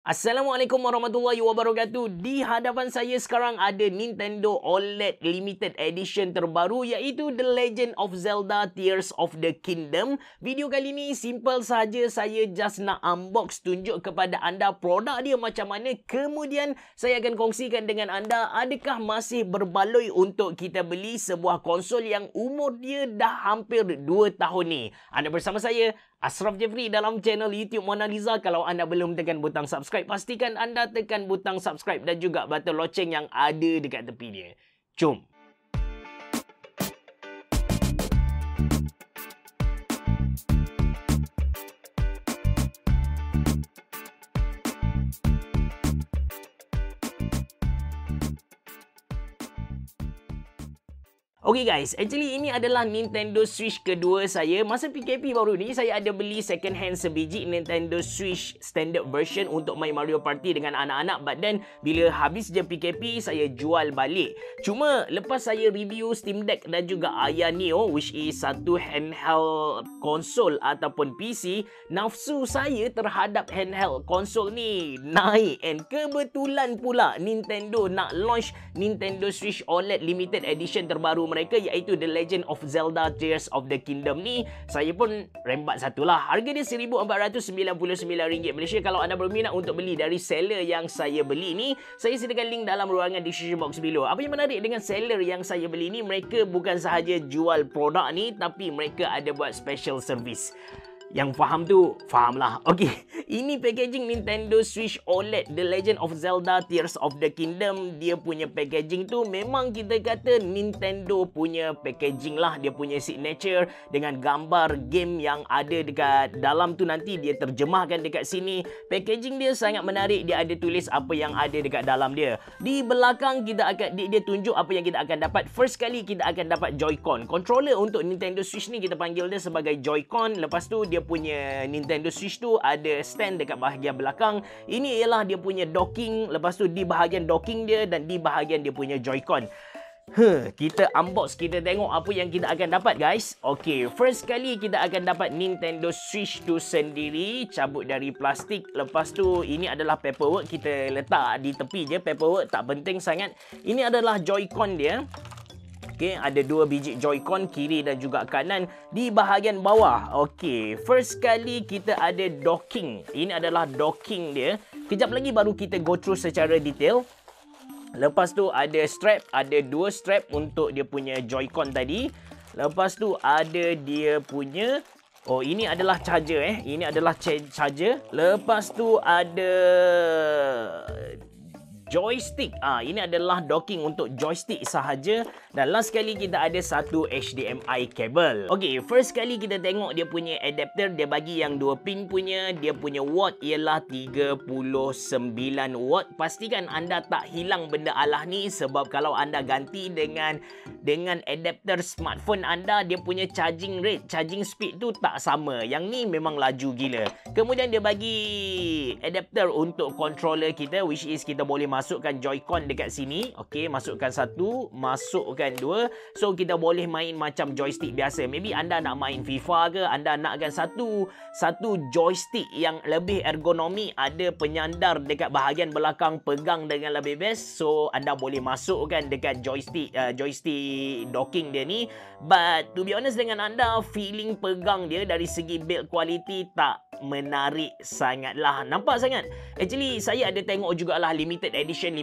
Assalamualaikum warahmatullahi wabarakatuh. Di hadapan saya sekarang ada Nintendo OLED Limited Edition terbaru iaitu The Legend of Zelda Tears of the Kingdom. Video kali ni simple saja, saya just nak unbox, tunjuk kepada anda produk dia macam mana. Kemudian saya akan kongsikan dengan anda adakah masih berbaloi untuk kita beli sebuah konsol yang umur dia dah hampir 2 tahun ni. Anda bersama saya Ashraf Jeffrey dalam channel YouTube Mona Lisa. Kalau anda belum tekan butang subscribe, pastikan anda tekan butang subscribe dan juga butang loceng yang ada dekat tepi dia. Jom! Okay guys, actually ini adalah Nintendo Switch kedua saya. Masa PKP baru ni, saya ada beli second hand sebiji Nintendo Switch standard version untuk main Mario Party dengan anak-anak. But then, bila habis je PKP, saya jual balik. Cuma, lepas saya review Steam Deck dan juga Aya Neo, which is satu handheld konsol ataupun PC, nafsu saya terhadap handheld konsol ni naik. And kebetulan pula, Nintendo nak launch Nintendo Switch OLED Limited Edition terbaru mereka iaitu The Legend of Zelda Tears of the Kingdom ni. Saya pun rembat satulah. Harga dia RM1,499 Malaysia. Kalau anda berminat untuk beli dari seller yang saya beli ni, saya sediakan link dalam ruangan description box below. Apa yang menarik dengan seller yang saya beli ni, mereka bukan sahaja jual produk ni, tapi mereka ada buat special service. Yang faham tu, fahamlah. Okey, ini packaging Nintendo Switch OLED The Legend of Zelda Tears of the Kingdom. Dia punya packaging tu memang kita kata Nintendo punya packaging lah. Dia punya signature dengan gambar game yang ada dekat dalam tu, nanti dia terjemahkan dekat sini. Packaging dia sangat menarik. Dia ada tulis apa yang ada dekat dalam dia. Di belakang dia tunjuk apa yang kita akan dapat. First kali kita akan dapat Joy-Con. Controller untuk Nintendo Switch ni kita panggil dia sebagai Joy-Con. Lepas tu dia punya Nintendo Switch tu ada stand dekat bahagian belakang. Ini ialah dia punya docking. Lepas tu di bahagian docking dia dan di bahagian dia punya Joy-Con. Kita unbox, kita tengok apa yang kita akan dapat guys. Okay, first kali kita akan dapat Nintendo Switch tu sendiri. Cabut dari plastik. Lepas tu ini adalah paperwork. Kita letak di tepi je. Paperwork tak penting sangat. Ini adalah Joy-Con dia. Okay, ada 2 biji Joy-Con kiri dan juga kanan di bahagian bawah. Okay, first kali kita ada docking. Ini adalah docking dia. Kejap lagi baru kita go through secara detail. Lepas tu ada strap, ada 2 strap untuk dia punya Joy-Con tadi. Lepas tu ada dia punya, oh ini adalah charger Ini adalah charger. Lepas tu ada joystick. Ini adalah docking untuk joystick sahaja. Dan last kali kita ada satu HDMI kabel. Okay, first kali kita tengok dia punya adapter. Dia bagi yang 2 pin punya. Dia punya watt ialah 39 watt. Pastikan anda tak hilang benda alah ni, sebab kalau anda ganti dengan adapter smartphone anda, dia punya charging rate, charging speed tu tak sama. Yang ni memang laju gila. Kemudian dia bagi adapter untuk controller kita, which is kita boleh masukkan Joy-Con dekat sini. Okey, masukkan 1, masukkan 2. So kita boleh main macam joystick biasa. Maybe anda nak main FIFA ke, anda nakkan satu joystick yang lebih ergonomi, ada penyandar dekat bahagian belakang, pegang dengan lebih best. So anda boleh masukkan dekat joystick docking dia ni. But to be honest dengan anda, feeling pegang dia dari segi build quality tak menarik sangatlah. Nampak sangat. Actually saya ada tengok jugalah limited edition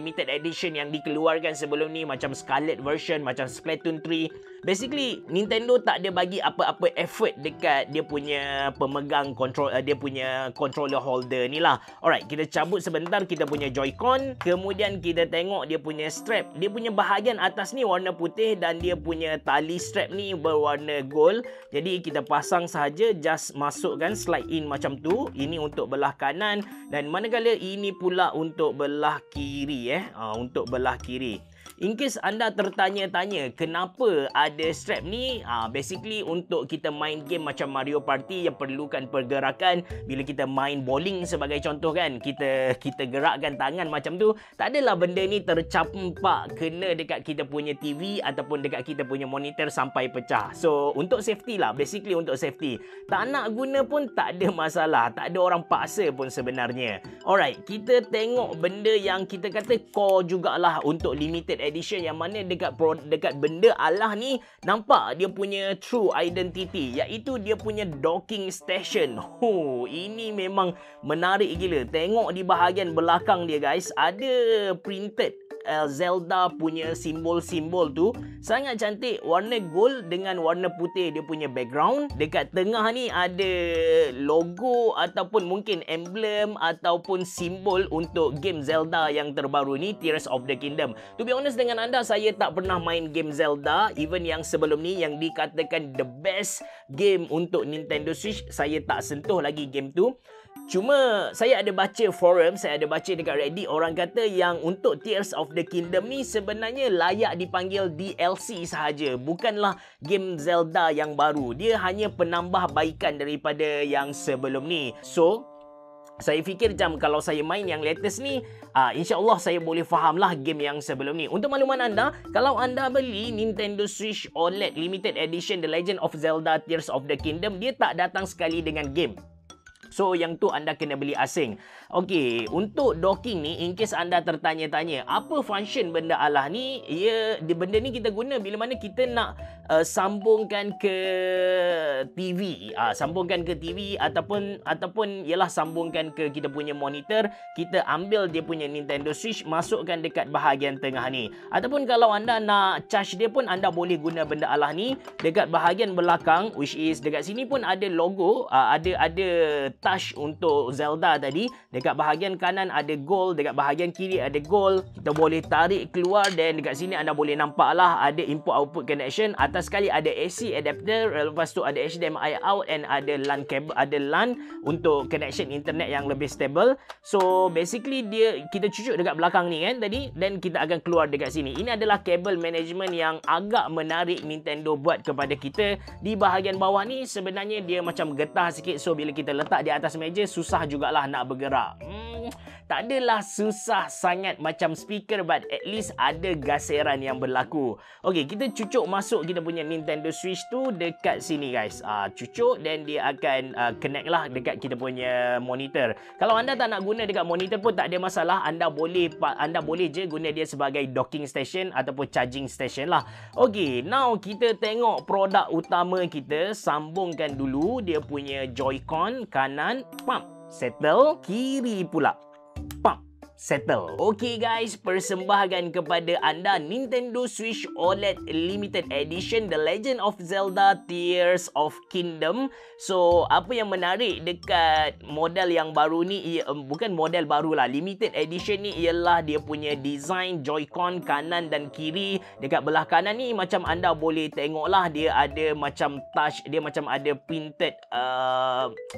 yang dikeluarkan sebelum ni, macam Scarlet version, macam Splatoon 3. Basically Nintendo tak ada bagi apa-apa effort dekat dia punya pemegang dia punya controller holder ni lah. Alright, kita cabut sebentar kita punya Joy-Con. Kemudian kita tengok dia punya strap. Dia punya bahagian atas ni warna putih dan dia punya tali strap ni berwarna gold. Jadi kita pasang sahaja, just masukkan, slide in macam tu. Ini untuk belah kanan dan manakala ini pula untuk belah kiri Untuk belah kiri. In case anda tertanya-tanya kenapa ada strap ni, basically untuk kita main game macam Mario Party yang perlukan pergerakan. Bila kita main bowling sebagai contoh kan, kita gerakkan tangan macam tu, tak adalah benda ni tercampak kena dekat kita punya TV ataupun dekat kita punya monitor sampai pecah. So untuk safety lah, basically untuk safety. Tak nak guna pun tak ada masalah, tak ada orang paksa pun sebenarnya. Alright, kita tengok benda yang kita kata core jugalah untuk limited edition, yang mana dekat benda Allah ni nampak dia punya true identity, iaitu dia punya docking station. Ini memang menarik gila. Tengok di bahagian belakang dia guys, ada printed Zelda punya simbol-simbol tu sangat cantik, warna gold dengan warna putih dia punya background. Dekat tengah ni ada logo ataupun mungkin emblem ataupun simbol untuk game Zelda yang terbaru ni, Tears of the Kingdom. To be honest dengan anda, saya tak pernah main game Zelda, even yang sebelum ni yang dikatakan the best game untuk Nintendo Switch, saya tak sentuh lagi game tu. Cuma saya ada baca forum, saya ada baca dekat Reddit, orang kata yang untuk Tears of the Kingdom ni sebenarnya layak dipanggil DLC sahaja, bukanlah game Zelda yang baru. Dia hanya penambahbaikan daripada yang sebelum ni. So saya fikir macam kalau saya main yang latest ni, insyaAllah saya boleh fahamlah game yang sebelum ni. Untuk makluman anda, kalau anda beli Nintendo Switch OLED Limited Edition The Legend of Zelda Tears of the Kingdom, dia tak datang sekali dengan game. So yang tu anda kena beli asing. Okey, untuk docking ni, in case anda tertanya-tanya apa function benda Allah ni, benda ni kita guna bila mana kita nak sambungkan ke TV, sambungkan ke TV ataupun ialah sambungkan ke kita punya monitor. Kita ambil dia punya Nintendo Switch, masukkan dekat bahagian tengah ni. Ataupun kalau anda nak charge dia pun anda boleh guna benda Allah ni. Dekat bahagian belakang, which is dekat sini pun ada logo, ada touch untuk Zelda tadi. Dekat bahagian kanan ada gold, dekat bahagian kiri ada gold. Kita boleh tarik keluar, dan dekat sini anda boleh nampak lah ada input output connection. Atas sekali ada AC adapter, lepas tu ada HDMI out, and ada LAN cable, ada LAN untuk connection internet yang lebih stable. So basically kita cucuk dekat belakang ni kan tadi, dan kita akan keluar dekat sini. Ini adalah kabel management yang agak menarik Nintendo buat kepada kita. Di bahagian bawah ni sebenarnya dia macam getah sikit, so bila kita letak di atas meja susah jugalah nak bergerak. Tak adalah susah sangat macam speaker, but at least ada gaseran yang berlaku. Okey, kita cucuk masuk kita punya Nintendo Switch tu dekat sini guys. Cucuk, dan dia akan connect lah dekat kita punya monitor. Kalau anda tak nak guna dekat monitor pun tak ada masalah. Anda boleh je guna dia sebagai docking station ataupun charging station lah. Okey, now kita tengok produk utama kita. Sambungkan dulu dia punya Joy-Con kanan, settle, kiri pula, settle. Okey guys, persembahkan kepada anda Nintendo Switch OLED Limited Edition The Legend of Zelda Tears of Kingdom. So apa yang menarik dekat model yang baru ni, bukan model baru lah, Limited Edition ni, ialah dia punya design Joy-Con kanan dan kiri. Dekat belah kanan ni macam anda boleh tengok lah, dia ada macam touch, dia macam ada printed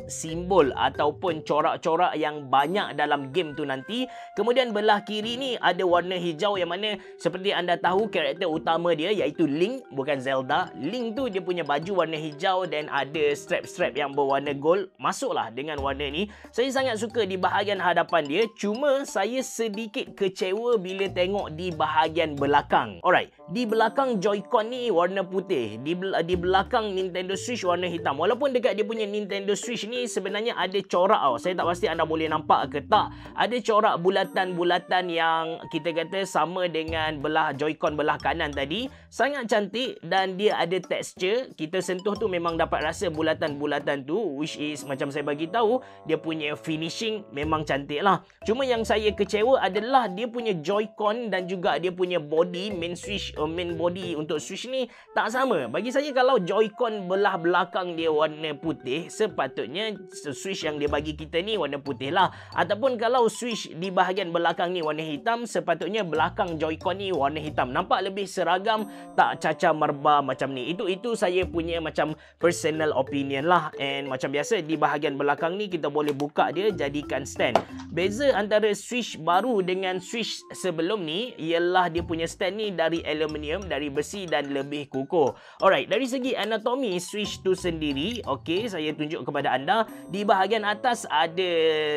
simbol ataupun corak-corak yang banyak dalam game tu nanti. Kemudian belah kiri ni ada warna hijau, yang mana seperti anda tahu karakter utama dia iaitu Link, bukan Zelda. Link tu dia punya baju warna hijau dan ada strap-strap yang berwarna gold. Masuklah dengan warna ni. Saya sangat suka di bahagian hadapan dia. Cuma saya sedikit kecewa bila tengok di bahagian belakang. Alright, di belakang Joy-Con ni warna putih. Di belakang Nintendo Switch warna hitam. Walaupun dekat dia punya Nintendo Switch ni sebenarnya ada corak tau. Saya tak pasti anda boleh nampak ke tak. Ada corak bulatan-bulatan yang kita kata sama dengan belah Joy-Con belah kanan tadi. Sangat cantik, dan dia ada texture. Kita sentuh tu memang dapat rasa bulatan-bulatan tu, which is macam saya bagi tahu, dia punya finishing memang cantik lah. Cuma yang saya kecewa adalah dia punya Joy-Con dan juga dia punya body main Switch main body untuk Switch ni tak sama. Bagi saya kalau Joy-Con belah belakang dia warna putih, sepatutnya Switch yang dia bagi kita ni warna putih lah. Ataupun kalau Switch di bahagian belakang ni warna hitam, sepatutnya belakang Joy-Con ni warna hitam. Nampak lebih seragam, tak cacah merba macam ni. Itu saya punya macam personal opinion lah. And macam biasa di bahagian belakang ni kita boleh buka dia jadikan stand. Beza antara Switch baru dengan Switch sebelum ni ialah dia punya stand ni dari aluminium, dari besi dan lebih kukuh. Alright, dari segi anatomi Switch tu sendiri, okey, saya tunjuk kepada anda. Di bahagian atas ada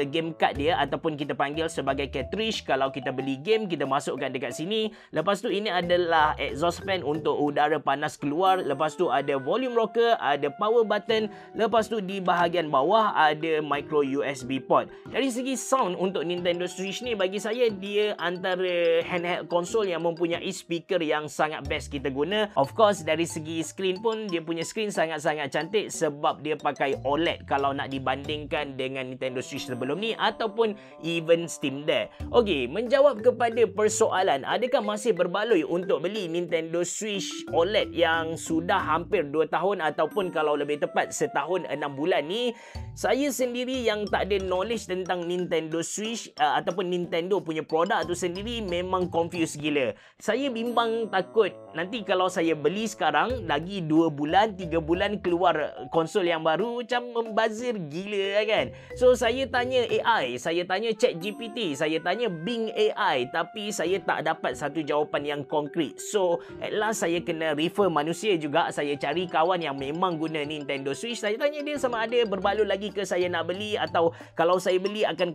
game card dia ataupun kita panggil sebagai cartridge. Kalau kita beli game, kita masukkan dekat sini. Lepas tu ini adalah exhaust fan untuk udara panas keluar. Lepas tu ada volume rocker, ada power button. Lepas tu di bahagian bawah ada micro USB port. Dari segi sound untuk Nintendo Switch ni, bagi saya dia antara handheld konsol yang mempunyai speaker yang sangat best kita guna. Of course dari segi screen pun dia punya screen sangat-sangat cantik sebab dia pakai OLED kalau nak dibandingkan dengan Nintendo Switch sebelum ni ataupun even Steam Deck. Okey, menjawab kepada persoalan adakah masih berbaloi untuk beli Nintendo Switch OLED yang sudah hampir 2 tahun ataupun kalau lebih tepat setahun 6 bulan ni, saya sendiri yang tak ada knowledge tentang Nintendo Switch ataupun Nintendo punya produk tu sendiri memang confused gila. Saya bimbang takut nanti kalau saya beli sekarang lagi 2 bulan, 3 bulan keluar konsol yang baru macam membazir gila kan. So saya tanya AI, saya tanya ChatGPT, saya tanya Bing AI tapi saya tak dapat satu jawapan yang konkret. So at last saya kena refer manusia juga. Saya cari kawan yang memang guna Nintendo Switch. Saya tanya dia sama ada berbaloi lagi ke saya nak beli atau kalau saya beli akan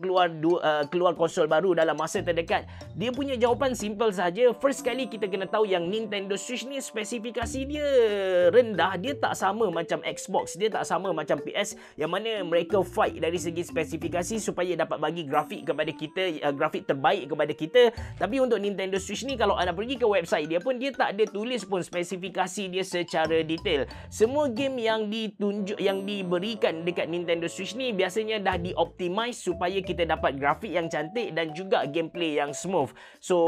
keluar konsol baru dalam masa terdekat. Dia punya jawapan simple saja. First kali kita kena tahu yang Nintendo Switch ni spesifikasi dia rendah. Dia tak sama macam Xbox, dia tak sama macam PS yang mana mereka fight dari segi spesifikasi supaya dapat bagi grafik kepada kita, grafik terbaik kepada kita. Tapi untuk Nintendo Switch ni kalau anda pergi ke website dia pun dia tak ada tulis pun spesifikasi dia secara detail. Semua game yang diberikan dekat Nintendo Switch ni biasanya dah dioptimize supaya kita dapat grafik yang cantik dan juga gameplay yang smooth. So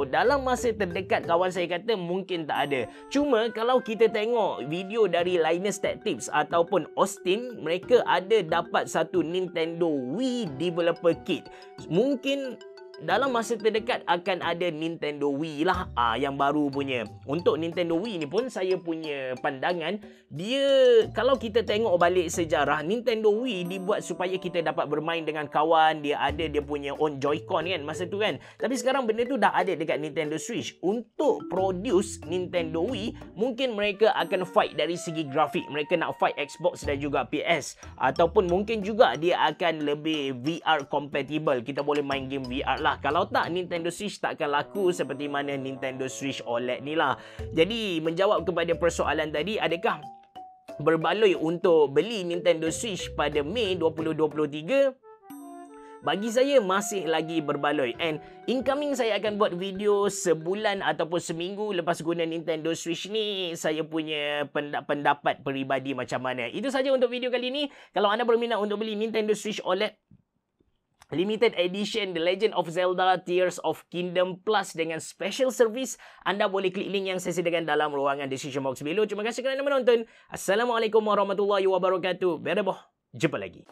dalam masa terdekat kawan saya kata mungkin tak ada. Cuma kalau kita tengok video dari Linus Tech Tips ataupun Austin, mereka ada dapat satu Nintendo Wii Developer Kit. Mungkin dalam masa terdekat akan ada Nintendo Wii lah yang baru punya. Untuk Nintendo Wii ni pun saya punya pandangan, dia kalau kita tengok balik sejarah, Nintendo Wii dibuat supaya kita dapat bermain dengan kawan. Dia ada dia punya own Joy-Con kan masa tu kan. Tapi sekarang benda tu dah ada dekat Nintendo Switch. Untuk produce Nintendo Wii, mungkin mereka akan fight dari segi grafik. Mereka nak fight Xbox dan juga PS. Ataupun mungkin juga dia akan lebih VR compatible. Kita boleh main game VR lah. Kalau tak, Nintendo Switch tak akan laku seperti mana Nintendo Switch OLED ni lah. Jadi menjawab kepada persoalan tadi, adakah berbaloi untuk beli Nintendo Switch pada Mei 2023? Bagi saya masih lagi berbaloi. And incoming saya akan buat video sebulan ataupun seminggu lepas guna Nintendo Switch ni, saya punya pendapat peribadi macam mana. Itu saja untuk video kali ni. Kalau anda berminat untuk beli Nintendo Switch OLED Limited Edition The Legend of Zelda Tears of Kingdom Plus dengan special service, anda boleh klik link yang saya sediakan dalam ruangan description box below. Terima kasih kerana menonton. Assalamualaikum warahmatullahi wabarakatuh. Bereboh. Jumpa lagi.